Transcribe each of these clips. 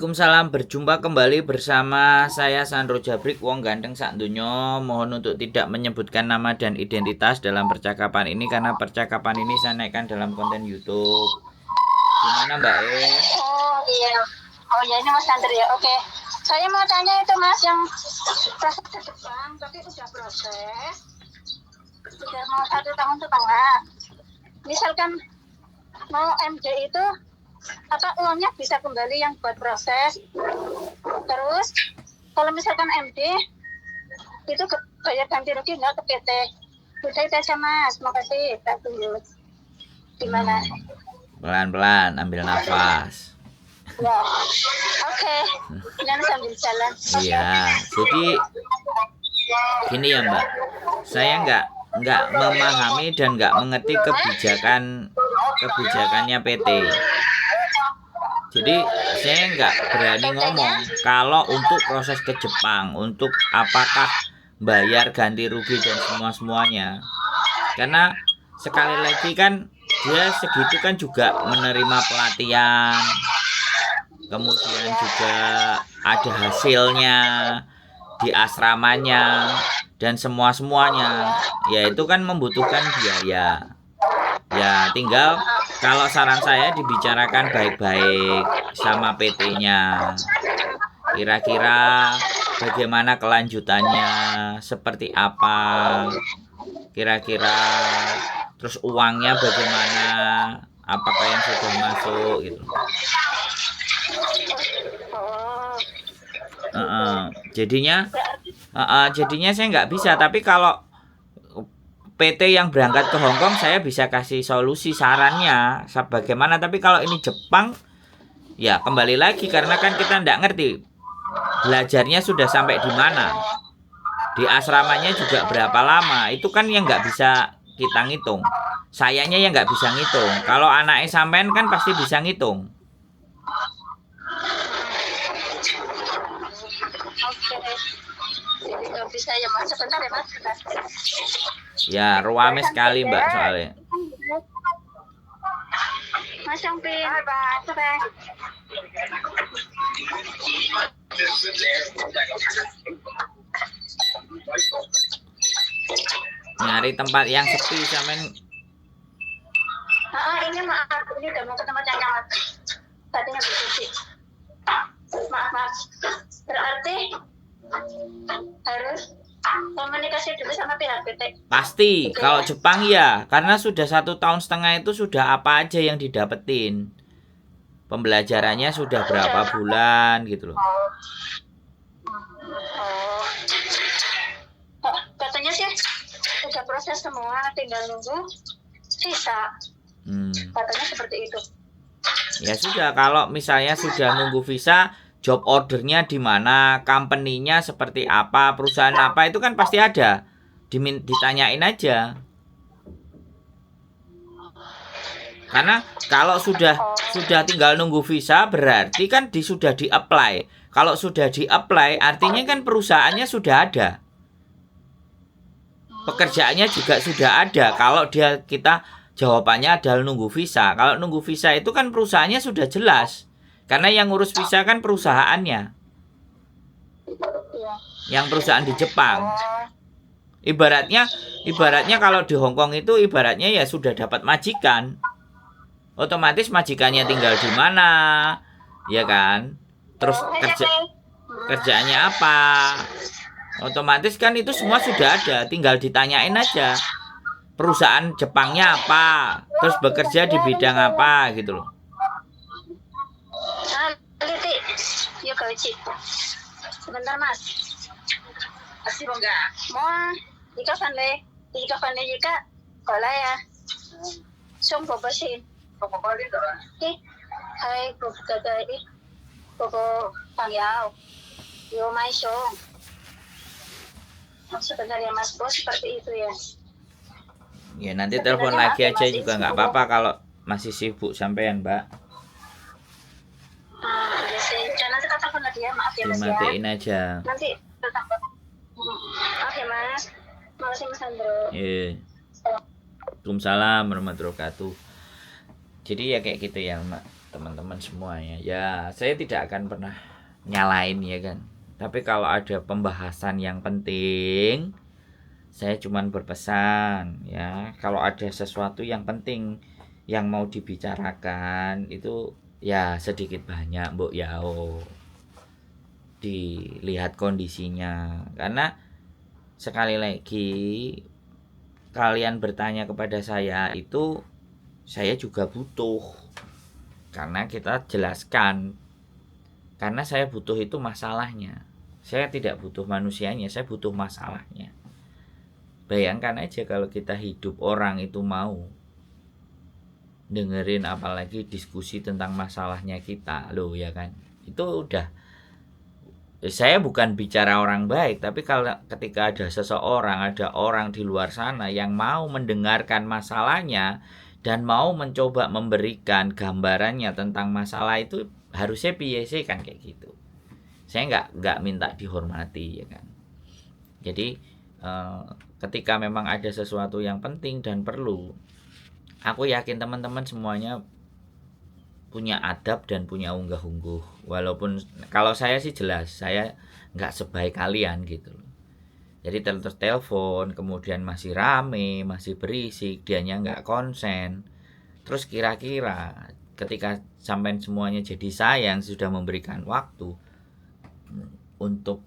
Waalaikumsalam, berjumpa kembali bersama saya Sandro Jabrik, wong ganteng sak donya. Mohon untuk tidak menyebutkan nama dan identitas dalam percakapan ini karena percakapan ini saya naikkan dalam konten YouTube. Gimana Mbak E? Oh iya. Oh ya, ini Mas Andri ya. Oke. Saya mau tanya itu Mas yang proses ke Jepang, tapi udah proses. Sudah mau 1,5 tahun. Misalkan mau MD itu apa uangnya bisa kembali yang buat proses. Terus kalau misalkan MD itu bayar ganti rugi nggak ke PT. Udah itu aja Mas. Makasih. Tak tunggu. Gimana? Pelan-pelan, ambil nafas. Ya. Oke. Jangan sambil jalan. Iya, jadi gini ya Mbak, saya nggak memahami dan nggak mengerti kebijakannya PT. Jadi saya nggak berani ngomong kalau untuk proses ke Jepang, untuk apakah bayar ganti rugi dan semuanya. Karena sekali lagi kan dia segitu kan juga menerima pelatihan, kemudian juga ada hasilnya di asramanya dan semuanya. Ya itu kan membutuhkan biaya. Ya tinggal kalau saran saya dibicarakan baik-baik sama PT-nya. Kira-kira bagaimana kelanjutannya, seperti apa, kira-kira terus uangnya bagaimana, apakah yang sudah masuk gitu. Jadinya saya nggak bisa, tapi kalau PT yang berangkat ke Hong Kong saya bisa kasih solusi sarannya bagaimana, tapi kalau ini Jepang ya kembali lagi karena kan kita nggak ngerti belajarnya sudah sampai di mana, di asramanya juga berapa lama, itu kan yang nggak bisa kita ngitung. Sayanya yang nggak bisa ngitung. Kalau anaknya sampean kan pasti bisa ngitung. Oke. Bisa ya Mas, sebentar ya Mas. Ya ruame sekali Mbak soalnya. Mas yang pin. Bye. Nyari tempat yang sepi sampean. Ini maaf, ini udah mau ke tempat yang nyaman. Tadinya berfungsi. Maaf. Berarti harus komunikasi dulu sama pihak PT. Pasti, kalau Jepang ya, karena sudah 1,5 tahun itu sudah apa aja yang didapetin. Pembelajarannya sudah berapa bulan gitu loh. Katanya sih udah proses semua, tinggal nunggu visa. Katanya seperti itu. Ya sudah, kalau misalnya sudah nunggu visa, job ordernya di mana, company-nya seperti apa, perusahaan apa, itu kan pasti ada. Ditanyain aja. Karena kalau sudah tinggal nunggu visa, berarti kan sudah di-apply. Kalau sudah di-apply, artinya kan perusahaannya sudah ada. Pekerjaannya juga sudah ada. Kalau kita jawabannya adalah nunggu visa. Kalau nunggu visa itu kan perusahaannya sudah jelas. Karena yang ngurus visa kan perusahaannya. Yang perusahaan di Jepang. Ibaratnya kalau di Hong Kong itu ibaratnya ya sudah dapat majikan. Otomatis majikannya tinggal di mana, ya kan? Terus kerjaannya apa? Otomatis kan itu semua sudah ada, tinggal ditanyain aja. Perusahaan Jepangnya apa? Terus bekerja di bidang apa gitu loh. Yuk sebentar Mas. Masih enggak? Mau jika pandai jika kalau ya. Song bobosin. Bobosin doang. Hai bobogadai. Bobo pangyao. Yo mai song. Sebenarnya Mas Bos seperti itu ya. Ya nanti telepon lagi aja juga nggak apa-apa kalau masih sibuk sampean Mbak. Nanti kita telepon lagi ya, maaf ya Mas ya. Dimatiin aja. Nanti tetap. Maaf ya Mas. Makasih Mas Sandro. Waalaikumsalam warahmatullahi wabarakatuh. Jadi ya kayak gitu ya Mbak. teman-teman semuanya. Ya, saya tidak akan pernah nyalain ya kan. Tapi kalau ada pembahasan yang penting, saya cuman berpesan ya, kalau ada sesuatu yang penting yang mau dibicarakan itu ya sedikit banyak Mbok Yao dilihat kondisinya. Karena sekali lagi kalian bertanya kepada saya itu saya juga butuh, karena kita jelaskan, karena saya butuh itu masalahnya, saya tidak butuh manusianya, saya butuh masalahnya. Bayangkan aja kalau kita hidup orang itu mau dengerin apalagi diskusi tentang masalahnya kita loh ya kan, itu udah, saya bukan bicara orang baik, tapi kalau ketika ada seseorang, ada orang di luar sana yang mau mendengarkan masalahnya dan mau mencoba memberikan gambarannya tentang masalah itu, harusnya piye sih kan kayak gitu. Saya nggak minta dihormati ya kan. Jadi ketika memang ada sesuatu yang penting dan perlu, aku yakin teman-teman semuanya punya adab dan punya unggah-ungguh. Walaupun kalau saya sih jelas saya nggak sebaik kalian gitu loh. Jadi telepon kemudian masih rame, masih berisik, dianya nggak konsen. Terus kira-kira ketika sampai semuanya jadi saya yang sudah memberikan waktu untuk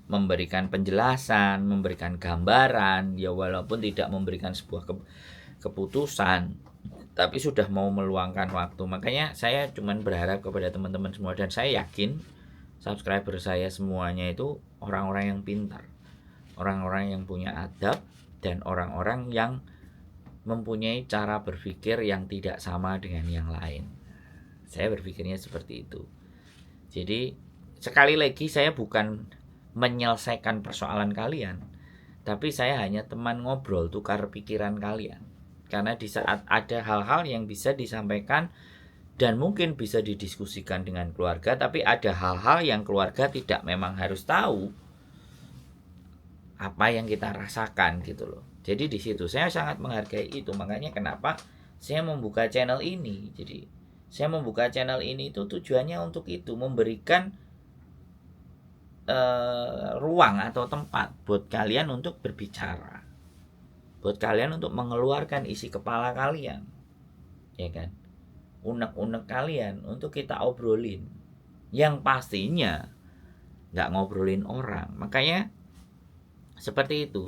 memberikan penjelasan, memberikan gambaran, ya walaupun tidak memberikan sebuah keputusan, tapi sudah mau meluangkan waktu. Makanya saya cuman berharap kepada teman-teman semua, dan saya yakin subscriber saya semuanya itu orang-orang yang pintar, orang-orang yang punya adab, dan orang-orang yang mempunyai cara berpikir yang tidak sama dengan yang lain. Saya berpikirnya seperti itu. Jadi sekali lagi saya bukan menyelesaikan persoalan kalian, tapi saya hanya teman ngobrol, tukar pikiran kalian. Karena di saat ada hal-hal yang bisa disampaikan dan mungkin bisa didiskusikan dengan keluarga, tapi ada hal-hal yang keluarga tidak memang harus tahu apa yang kita rasakan gitu loh. Jadi di situ saya sangat menghargai itu. Makanya kenapa saya membuka channel ini. Jadi saya membuka channel ini itu tujuannya untuk itu, memberikan ruang atau tempat buat kalian untuk berbicara, buat kalian untuk mengeluarkan isi kepala kalian, ya kan, unek-unek kalian untuk kita obrolin, yang pastinya nggak ngobrolin orang. Makanya seperti itu,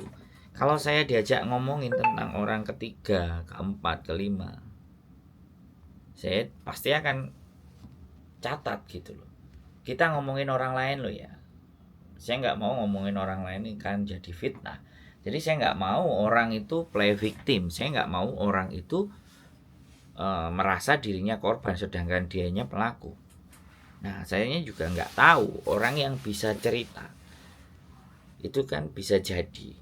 kalau saya diajak ngomongin tentang orang ketiga, keempat, kelima, saya pasti akan catat gitu loh. Kita ngomongin orang lain loh ya, saya nggak mau ngomongin orang lain ini kan jadi fitnah. Jadi saya nggak mau orang itu play victim, saya nggak mau orang itu merasa dirinya korban sedangkan dianya pelaku. Nah, sayanya juga nggak tahu orang yang bisa cerita itu kan bisa jadi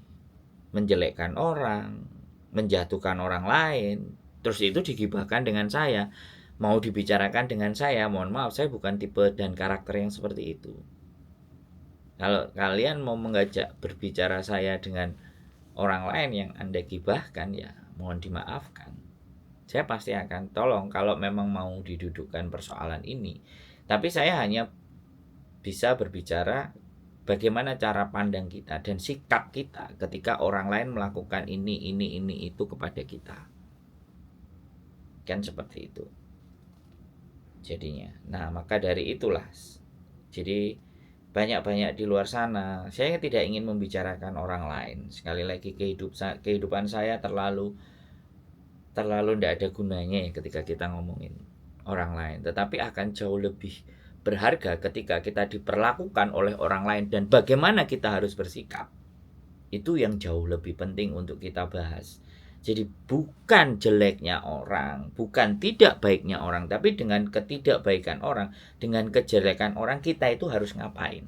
menjelekkan orang, menjatuhkan orang lain, terus itu digibahkan dengan saya, mau dibicarakan dengan saya. Mohon maaf, saya bukan tipe dan karakter yang seperti itu. Kalau kalian mau mengajak berbicara saya dengan orang lain yang Anda gibahkan, ya mohon dimaafkan. Saya pasti akan tolong kalau memang mau didudukkan persoalan ini. Tapi saya hanya bisa berbicara bagaimana cara pandang kita dan sikap kita ketika orang lain melakukan ini itu kepada kita. Kan seperti itu jadinya. Nah, maka dari itulah, jadi banyak-banyak di luar sana, saya tidak ingin membicarakan orang lain. Sekali lagi, kehidupan saya terlalu tidak ada gunanya ya ketika kita ngomongin orang lain. Tetapi akan jauh lebih berharga ketika kita diperlakukan oleh orang lain dan bagaimana kita harus bersikap. Itu yang jauh lebih penting untuk kita bahas. Jadi bukan jeleknya orang, bukan tidak baiknya orang, tapi dengan ketidakbaikan orang, dengan kejelekan orang, kita itu harus ngapain?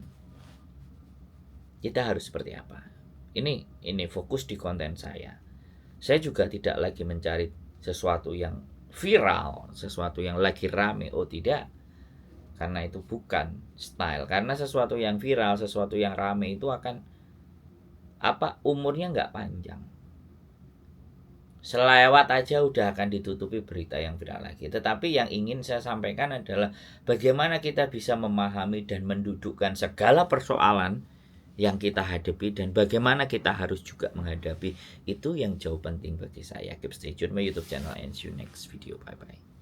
Kita harus seperti apa? Ini fokus di konten saya. Saya juga tidak lagi mencari sesuatu yang viral, sesuatu yang lagi rame. Oh tidak, karena itu bukan style. Karena sesuatu yang viral, sesuatu yang rame itu akan umurnya nggak panjang. selewat aja udah akan ditutupi berita yang viral lagi. Tetapi yang ingin saya sampaikan adalah bagaimana kita bisa memahami dan mendudukkan segala persoalan yang kita hadapi dan bagaimana kita harus juga menghadapi itu yang jauh penting bagi saya. Keep stay tune my YouTube channel and see you next video. Bye bye.